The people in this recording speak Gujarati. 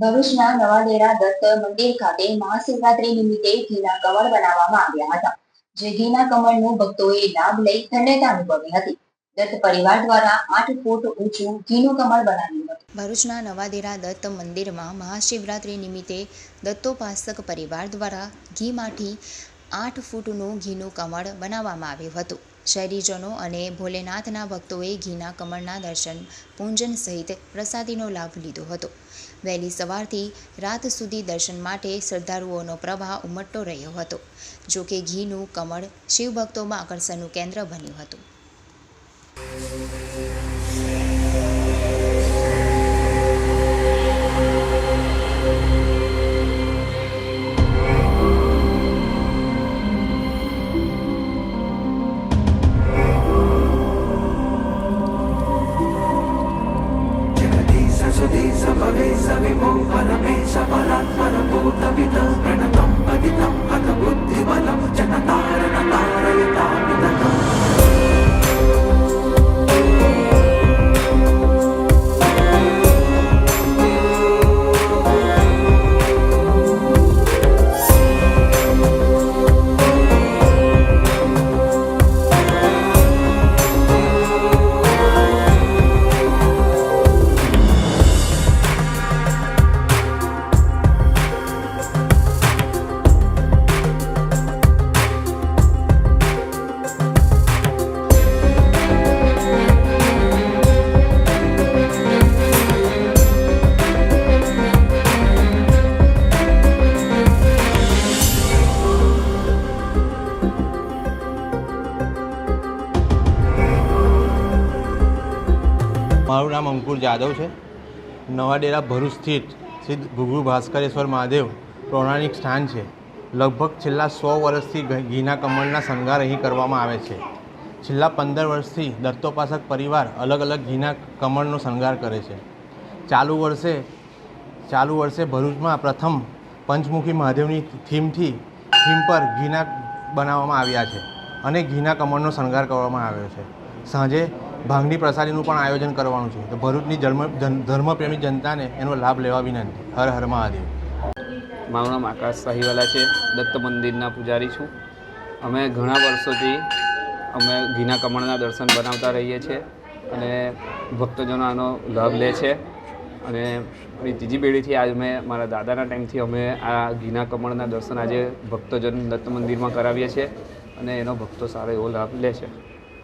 ભરૂચના નવાદેરા દત્ત મંદિર ખાતે મહાશિવરાત્રી નિમિત્તે ઘીના કમળ બનાવવામાં આવ્યા હતા, જે ઘીના કમળનો ભક્તોએ લાભ લઈ ધન્યતા અનુભવી હતી. દત્ત પરિવાર દ્વારા 8 ફૂટ ઊંચું ઘીનું કમળ બનાવ્યું હતું. ભરૂચના નવાદેરા દત્ત મંદિરમાં મહાશિવરાત્રી નિમિત્તે દત્તોપાસક પરિવાર દ્વારા ઘીમાંથી 8 ફૂટનું ઘીનું કમળ બનાવવામાં આવ્યું હતું. શહેરીજનો અને ભોલેનાથના ભક્તોએ ઘીના કમળના દર્શન, પૂજન સહિત પ્રસાદીનો લાભ લીધો હતો. વહેલી સવારથી રાત સુધી દર્શન માટે શ્રદ્ધાળુઓનો પ્રવાહ ઉમટતો રહ્યો હતો. જો કે ઘીનું કમળ શિવભક્તોમાં આકર્ષણનું કેન્દ્ર બન્યું હતું. મારું નામ અંકુર જાદવ છે. નવાડેરા ભરૂચ સ્થિત સિદ્ધ ગુરુ ભાસ્કરેશ્વર મહાદેવ પૌરાણિક સ્થાન છે. લગભગ છેલ્લા 100 વર્ષથી ઘીના કમળના શણગાર અહીં કરવામાં આવે છે. છેલ્લા 15 વર્ષથી દત્તોપાસક પરિવાર અલગ અલગ ઘીના કમળનો શણગાર કરે છે. ચાલુ વર્ષે ભરૂચમાં પ્રથમ પંચમુખી મહાદેવની થીમ પર ઘીના બનાવવામાં આવ્યા છે અને ઘીના કમળનો શણગાર કરવામાં આવ્યો છે. સાંજે ભાંગની પ્રસાદીનું પણ આયોજન કરવાનું છે. તો ભરૂચની ધર્મપ્રેમી જનતાને એનો લાભ લેવા વિનંતી. હર હર મહાદેવ. મારું નામ આકાશ સાહીવાલા છે. દત્ત મંદિરના પૂજારી છું. અમે ઘણા વર્ષોથી ઘીના કમળના દર્શન બનાવતા રહીએ છીએ અને ભક્તજનો આનો લાભ લે છે. અને ત્રીજી પેઢીથી આજ મારા દાદાના ટાઈમથી અમે આ ઘીના કમળના દર્શન આજે ભક્તજન દત્ત મંદિરમાં કરાવીએ છીએ અને એનો ભક્તો સારો એવો લાભ લે છે.